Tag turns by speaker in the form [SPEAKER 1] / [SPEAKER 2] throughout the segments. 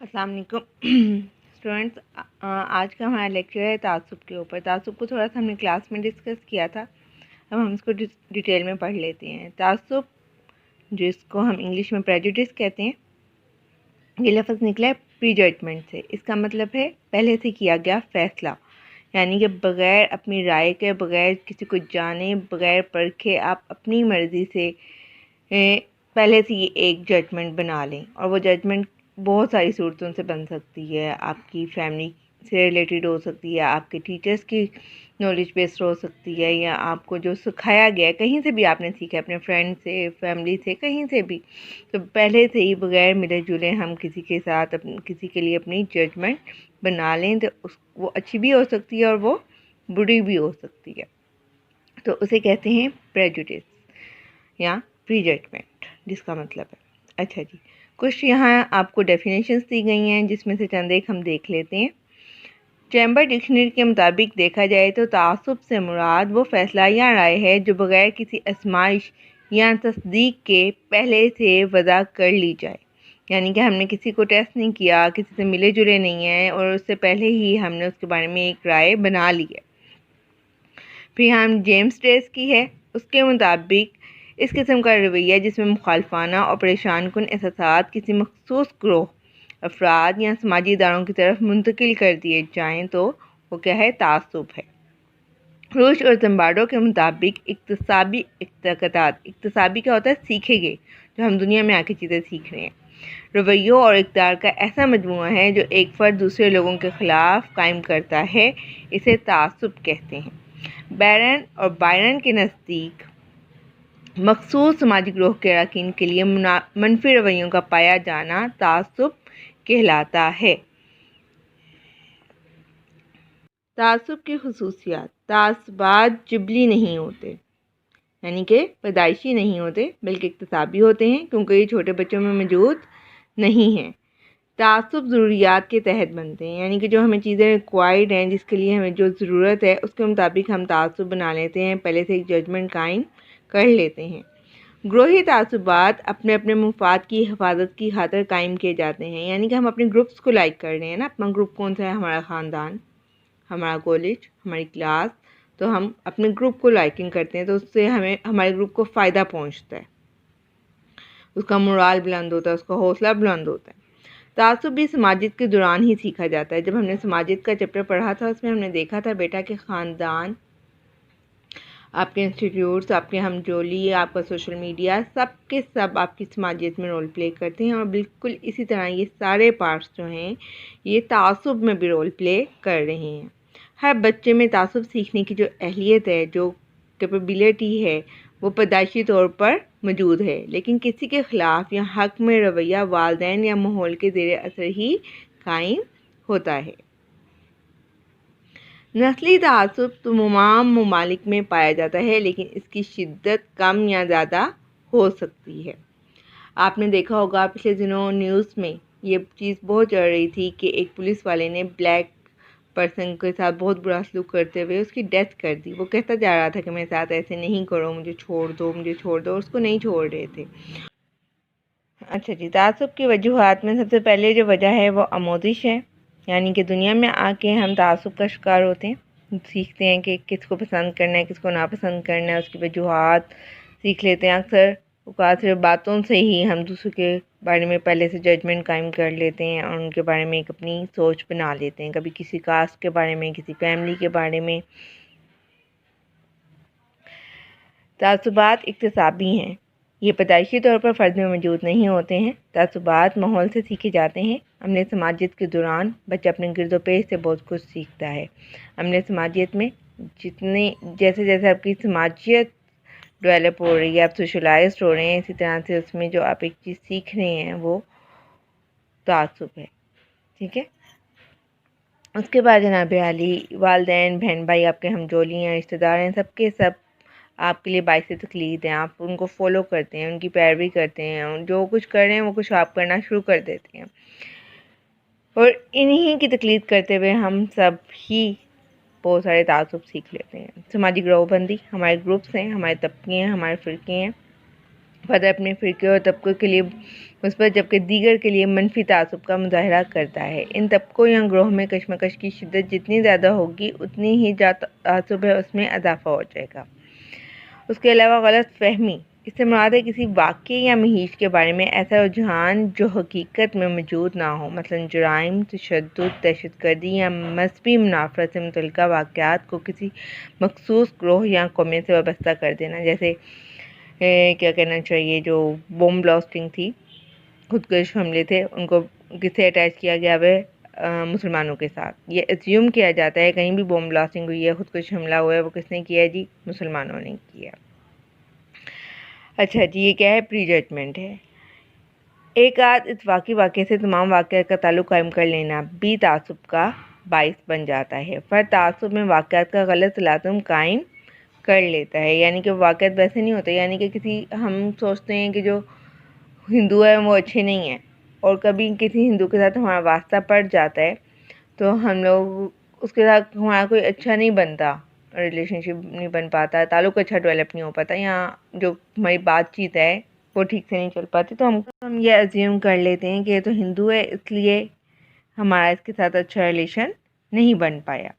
[SPEAKER 1] अस्सलाम वालेकुम स्टूडेंट्स। आज का हमारा लेक्चर है तासुब के ऊपर। तासुब को थोड़ा सा हमने क्लास में डिस्कस किया था, अब हम इसको डिटेल में पढ़ लेते हैं। तासुब, जिसको हम इंग्लिश में प्रेजुडिस कहते हैं, ये लफ्ज़ निकला है प्री जजमेंट से। इसका मतलब है पहले से किया गया फ़ैसला, यानी कि बग़ैर अपनी राय के, बग़ैर किसी को जाने, बग़ैर परखे आप अपनी मर्ज़ी से पहले से ये एक जजमेंट बना लें। और वो जजमेंट बहुत सारी सूरतों से बन सकती है। आपकी फैमिली से रिलेटेड हो सकती है, आपके टीचर्स की नॉलेज बेस्ड हो सकती है, या आपको जो सिखाया गया है, कहीं से भी आपने सीखा है, अपने फ्रेंड से, फैमिली से, कहीं से भी। तो पहले से ही बग़ैर मिले जुले हम किसी के साथ किसी के लिए अपनी जजमेंट बना लें तो वो अच्छी भी हो सकती है और वो बुरी भी हो सकती है। तो उसे कहते हैं प्रेजुडिस या प्री जजमेंट, जिसका मतलब है। अच्छा जी, कुछ यहाँ आपको डेफिनेशंस दी गई हैं, जिसमें से चंद एक हम देख लेते हैं। चैम्बर डिक्शनरी के मुताबिक देखा जाए तो तासुब से मुराद वो फ़ैसला या राय है जो बग़ैर किसी आजमाइश या तस्दीक के पहले से वज़ा कर ली जाए। यानी कि हमने किसी को टेस्ट नहीं किया, किसी से मिले जुले नहीं हैं और उससे पहले ही हमने उसके बारे में एक राय बना ली है। फिर हम जेम्स ड्रेस की है, उसके मुताबिक इस किस्म का रवैया जिसमें मुखालफाना और परेशान कुन एहसास किसी मखसूस ग्रोह, अफराद या समाजी इदारों की तरफ मुंतकिल कर दिए जाएँ तो वो क्या है, तासुब है। रूश और जम्बार्डो के मुताबिक इक्तसाबी इक्तकदात, इक्तसाबी क्या होता है, सीखे गए, जो हम दुनिया में आके चीज़ें सीख रहे हैं। रवैयों और इक़्तिदार का ऐसा मजमूआ है जो एक फ़र्द दूसरे लोगों के ख़िलाफ़ कायम करता है, इसे तासुब कहते हैं। बैरन और बायरन के नज़दीक मखसूस समाजी ग्रोह के अरकान के लिए मनफी रवैयों का पाया जाना तासुब कहलाता है। तासुब की खुसूसियात, तासुबात जिबली नहीं होते, यानी कि पैदाइशी नहीं होते, बल्कि इक्तसाबी होते हैं, क्योंकि ये छोटे बच्चों में मौजूद नहीं हैं। तासुब ज़रूरियात के तहत बनते हैं, यानी कि जो हमें चीज़ें रिक्वायर्ड हैं, जिसके लिए हमें जो ज़रूरत है, उसके मुताबिक हम तासुब बना लेते हैं, पहले से एक जजमेंट कायम कर लेते हैं। ग्रोही तासुबात अपने अपने मुफाद की हिफाजत की खातिर कायम किए जाते हैं, यानी कि हम अपने ग्रुप्स को लाइक कर रहे हैं ना। अपना ग्रुप कौन सा है, हमारा ख़ानदान, हमारा कॉलेज, हमारी क्लास, तो हम अपने ग्रुप को लाइकिंग करते हैं, तो उससे हमें हमारे ग्रुप को फ़ायदा पहुंचता है, उसका मोराल बुलंद होता है, उसका हौसला बुलंद होता है। तासुब भी समाजियत के दौरान ही सीखा जाता है। जब हमने समाजियत का चैप्टर पढ़ा था, उसमें हमने देखा था बेटा कि ख़ानदान, आपके इंस्टीट्यूट्स, आपके हमजोली, आपका सोशल मीडिया, सब के सब आपकी समाजियत में रोल प्ले करते हैं। और बिल्कुल इसी तरह ये सारे पार्ट्स जो हैं, ये तासुब में भी रोल प्ले कर रहे हैं। हर बच्चे में तासुब सीखने की जो अहलियत है, जो कैपेबिलिटी है, वो पैदाइशी तौर पर मौजूद है, लेकिन किसी के ख़िलाफ़ या हक़ में रवैया वालिदैन या माहौल के ज़ेर असर ही कायम होता है। नस्ली तासुब तो तमाम ममालिक में पाया जाता है, लेकिन इसकी शिद्दत कम या ज़्यादा हो सकती है। आपने देखा होगा पिछले दिनों न्यूज़ में ये चीज़ बहुत चल रही थी कि एक पुलिस वाले ने ब्लैक पर्सन के साथ बहुत बुरा सलूक करते हुए उसकी डेथ कर दी। वो कहता जा रहा था कि मेरे साथ ऐसे नहीं करो, मुझे छोड़ दो, मुझे छोड़ दो, उसको नहीं छोड़ रहे थे। अच्छा जी, तासुब की वजूहात में सबसे पहले जो वजह है वो आमोजिश है, यानी कि दुनिया में आके हम तासुब का शिकार होते हैं, सीखते हैं कि किसको पसंद करना है, किसको नापसंद करना है, उसकी वजूहात सीख लेते हैं। अक्सर औक़ात सिर्फ बातों से ही हम दूसरों के बारे में पहले से जजमेंट कायम कर लेते हैं और उनके बारे में एक अपनी सोच बना लेते हैं, कभी किसी कास्ट के बारे में, किसी फैमिली के बारे में। तासुबात इक्तसाबी हैं, ये पैदाइशी तौर पर फ़र्द में मौजूद नहीं होते हैं। तासुबात माहौल से सीखे जाते हैं। अमले समाजियत के दौरान बच्चा अपने गिरदोपेश से बहुत कुछ सीखता है। अमले समाजियत में जैसे जैसे आपकी समाजियत डेवलप हो रही है, आप सोशलाइज्ड हो रहे हैं, इसी तरह से उसमें जो आप एक चीज़ सीख रहे हैं वो तासुब है। ठीक है, उसके बाद जनाब आली, वालिदैन, बहन भाई, आपके हमजोली हैं, रिश्तेदार हैं, सबके सब आपके लिए बाइस तकलीद हैं। आप उनको फॉलो करते हैं, उनकी पैरवी करते हैं, जो कुछ कर रहे हैं वो कुछ आप करना शुरू कर देते हैं, और इन्हीं की तकलीद करते हुए हम सब ही बहुत सारे तासुब सीख लेते हैं। समाजी ग्रोहबंदी, हमारे ग्रुप्स हैं, हमारे तबके हैं, हमारे फ़िरके हैं, फ़र्द अपने फ़िरके और तबक़ों के लिए मुस्बत जबकि दीगर के लिए मनफी तासुब का मुज़ाहरा करता है। इन तबक़ों या ग्रोह में कशमकश की शिद्दत जितनी ज़्यादा होगी उतनी ही जो तासुब है उसमें इजाफ़ा हो जाएगा। उसके अलावा गलत फ़हमी, इससे मुराद है किसी वाक़ये या महीज के बारे में ऐसा रुझान जो हकीकत में मौजूद ना हो, मसलन जुराइम, तशद्दुद, दहशतगर्दी या मज़हबी मुनाफ़रत से मुतल्लिक़ा वाक़यात को किसी मख़सूस ग्रोह या कौमियत से वाबस्ता कर देना। जैसे क्या कहना चाहिए, जो बम ब्लास्टिंग थी, खुदकुश हमले थे, उनको किससे अटैच किया गया है? मुसलमानों के साथ। ये एज्यूम किया जाता है कहीं भी बम ब्लास्टिंग हुई है, खुदकुश हमला हुआ है, वो किसने किया है जी? मुसलमानों ने किया। अच्छा जी, ये क्या है? प्री जजमेंट है। एक आध इत्तफ़ाक़ी वाक़ये से तमाम वाक़यात का ताल्लुक़ कायम कर लेना भी तासुब का बाइस बन जाता है। फ़र्द तासुब में वाक़यात का गलत तलाज़ुम कायम कर लेता है, यानी कि वाक़यात वैसे नहीं होते, यानी कि किसी हम सोचते हैं कि जो हिंदू है वो अच्छे नहीं हैं, और कभी किसी हिंदू के साथ हमारा वास्ता पड़ जाता है तो हम लोग उसके साथ हमारा कोई अच्छा नहीं बनता, रिलेशनशिप नहीं बन पाता, ताल्लुक़ अच्छा डेवलप नहीं हो पाता, या जो हमारी बातचीत है वो ठीक से नहीं चल पाती, तो हम ये अज्यूम कर लेते हैं कि ये तो हिंदू है इसलिए हमारा इसके साथ अच्छा रिलेशन नहीं बन पाया,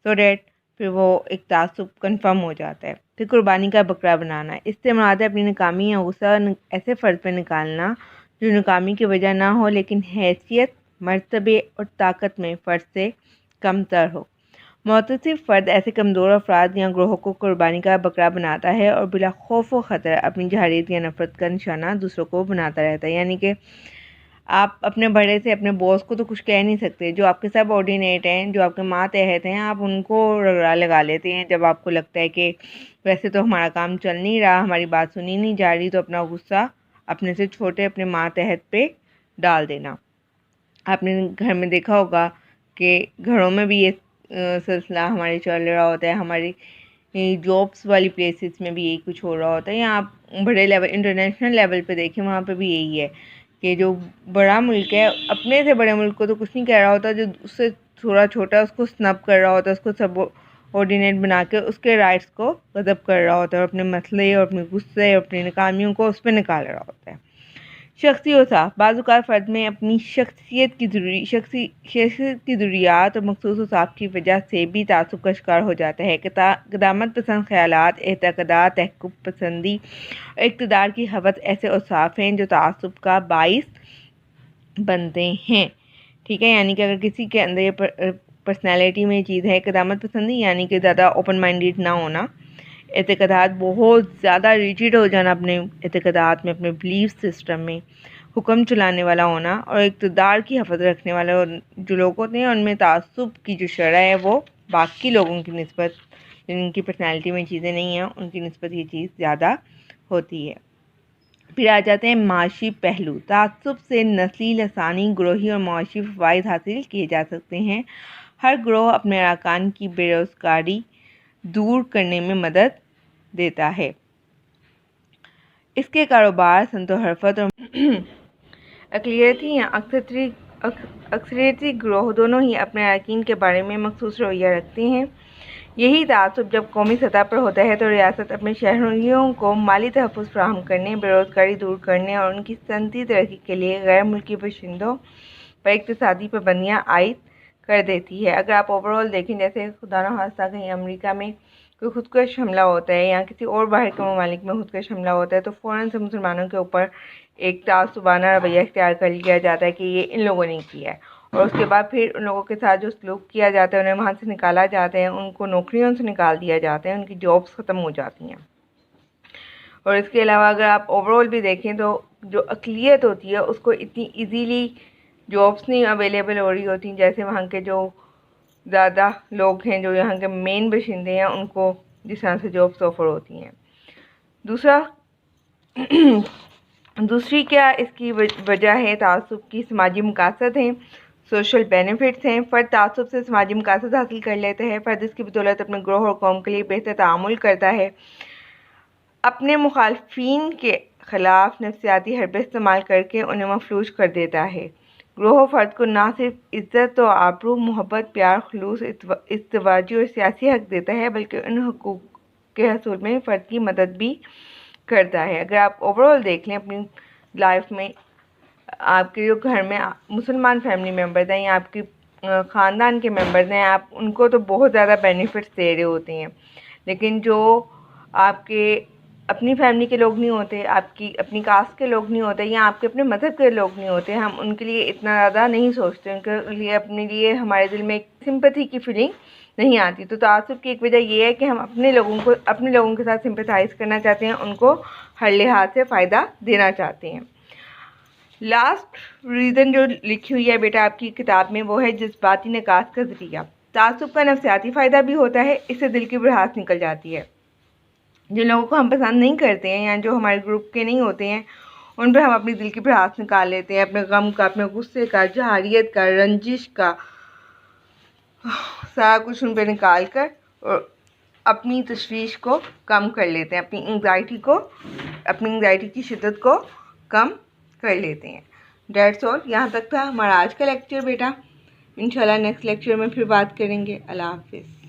[SPEAKER 1] सो डैट फिर वो एक तासुब कन्फर्म हो जाता है। फिर कुर्बानी का बकरा बनाना, इससे मुराद है अपनी नाकामी या गुस्सा ऐसे फ़र्द पर निकालना जो नाकामी की वजह ना हो लेकिन हैसियत, मर्तबे और ताकत में फ़र्द से कमतर हो। मुतसिफ फ़र्द ऐसे कमज़ोर अफराद या ग्रोह को कुर्बानी का बकरा बनाता है और बिला खौफ व ख़तरा अपनी जहारियत या नफ़रत का निशाना दूसरों को बनाता रहता है। यानी कि आप अपने बड़े से, अपने बॉस को तो कुछ कह नहीं सकते, जो आपके सबऑर्डिनेट हैं, जो आपके मातहत हैं, आप उनको रगड़ा लगा लेते हैं। जब आपको लगता है कि वैसे तो हमारा काम चल नहीं रहा, हमारी बात सुनी नहीं जा रही, तो अपना गुस्सा अपने से छोटे अपने मातहत पे डाल देना। आपने घर में देखा होगा कि घरों में भी ये सिलसिला हमारे चल रहा होता है, हमारी जॉब्स वाली प्लेसेस में भी यही कुछ हो रहा होता है, या आप बड़े लेवल, इंटरनेशनल लेवल पे देखें, वहाँ पे भी यही है कि जो बड़ा मुल्क है अपने से बड़े मुल्क को तो कुछ नहीं कह रहा होता, जो उससे थोड़ा छोटा उसको स्नब कर रहा होता है, उसको सब ऑर्डिनेट बना के उसके राइट्स को गज़ब कर रहा होता है, और अपने मसले और अपने गुस्से और अपनी नाकामियों को उस पर निकाल रहा होता है। शख्सी औसाफ, बाज़ औक़ात फ़र्द में अपनी शख्सियत की ज़रूरियात और मख़सूस औसाफ की वजह से भी तासुब का शिकार हो जाता है। क़दामत पसंद ख़यालात, एतक़ादात, तहक़्क़ुक़ पसंदी और इक़्तिदार की हवस ऐसे औसाफ हैं जो तासुब का बाइस बनते हैं। ठीक है, यानी कि अगर किसी के अंदर ये पर्सनैलिटी में चीज़ है क़दामत पसंदी, यानी कि ज़्यादा ओपन माइंडेड ना होना, एतक़ादात बहुत ज़्यादा रिजिड हो जाना अपने एतक़ादात में, अपने बिलीफ सिस्टम में, हुक्म चलाने वाला होना, और इक़्तिदार की हफ़्ज़ रखने वाले जो लोग होते हैं उनमें तासुब की जो शरह है वो बाकी लोगों की निस्बत, जिनकी पर्सनैलिटी में चीज़ें नहीं हैं, उनकी निस्बत ये चीज़ ज़्यादा होती है। फिर आ जाते हैं माशी पहलू। तासुब से नस्ली, लसानी, ग्रोही और माशी फ़वाइद हासिल किए जा सकते हैं। हर ग्रोह अपने अरकान की बेरोज़गारी दूर करने में मदद देता है। इसके कारोबार संतोहरफत और अक़लियती या अक्सरियती ग्रोह दोनों ही अपने अरकान के बारे में मख़सूस रवैया रखते हैं। यही तासुब जब कौमी सतह पर होता है तो रियासत अपने शहरियों को माली तहफ़्फ़ुज़ फ़राहम करने, बेरोज़गारी दूर करने और उनकी सनती तरक्की के लिए गैर मुल्की बाशिंदों पर इक़्तिसादी पाबंदियाँ आयद कर देती है। अगर आप ओवरऑल देखें, जैसे खुदा न खास्ता कहीं अमेरिका में कोई खुदकुश हमला होता है या किसी और बाहर के ममालिक में खुदकुश हमला होता है तो फ़ौरन से मुसलमानों के ऊपर एक तासुबाना रवैया इख्तियार कर लिया जाता है कि ये इन लोगों ने किया है, और उसके बाद फिर उन लोगों के साथ जो सलूक किया जाता है, उन्हें वहाँ से निकाला जाता है, उनको नौकरियों से निकाल दिया जाता है, उनकी जॉब्स ख़त्म हो जाती हैं। और इसके अलावा अगर आप ओवरऑल भी देखें तो जो अक़लियत होती है उसको इतनी ईज़िली जॉब्स नहीं अवेलेबल हो रही होती, जैसे वहाँ के जो ज़्यादा लोग हैं, जो यहाँ के मेन बाशिंदे हैं, उनको जिस तरह से जॉब्स ऑफ़र होती हैं। दूसरी क्या इसकी वजह है, तासुब की समाजी मकासद हैं, सोशल बेनिफिट्स हैं। फ़र्द तासुब से समाजी मकासद हासिल कर लेता है। फ़र्द इसकी बदौलत अपने ग्रोह और कौम के लिए बेहतर तामुल करता है, अपने मुखालफिन के ख़िलाफ़ नफ्सियाती हरबे इस्तेमाल करके उन्हें मफलूज कर देता है। ग्रोह फ़र्द को ना सिर्फ इज़्ज़त व आबरू, मोहब्बत, प्यार, खुलूस, इज़्दिवाजी और सियासी हक़ देता है, बल्कि उन हुकूक़ के हसूल में फ़र्द की मदद भी करता है। अगर आप ओवरऑल देख लें अपनी लाइफ में, आपके जो घर में मुसलमान फैमिली मेम्बर्स हैं या आपकी ख़ानदान के मेम्बर्स हैं, आप उनको तो बहुत ज़्यादा बेनिफिट्स दे रहे होते हैं, लेकिन जो आपके अपनी फैमिली के लोग नहीं होते, आपकी अपनी कास्ट के लोग नहीं होते या आपके अपने मज़हब के लोग नहीं होते, हम उनके लिए इतना ज़्यादा नहीं सोचते, उनके लिए अपने लिए हमारे दिल में एक सिंपैथी की फीलिंग नहीं आती। तो तासुब की एक वजह ये है कि हम अपने लोगों के साथ सिंपैथाइज़ करना चाहते हैं, उनको हर लिहाज से फ़ायदा देना चाहते हैं। लास्ट रीज़न जो लिखी हुई है बेटा आपकी किताब में, वो है जज्बाती निकास का ज़रिया। तासुब का नफ्सियाती फ़ायदा भी होता है, इससे दिल की भड़ास निकल जाती है। जिन लोगों को हम पसंद नहीं करते हैं या जो हमारे ग्रुप के नहीं होते हैं, उन पर हम अपनी दिल की भड़ास निकाल लेते हैं, अपने गम का, अपने गुस्से का, जहारियत का, रंजिश का, सारा कुछ उन पर निकाल कर और अपनी तशवीश को कम कर लेते हैं, अपनी एंग्जाइटी की शिद्दत को कम कर लेते हैं। डेट्स ऑल, यहाँ तक था हमारा आज का लेक्चर बेटा। इंशाल्लाह नेक्स्ट लेक्चर में फिर बात करेंगे। अल्लाह हाफिज़।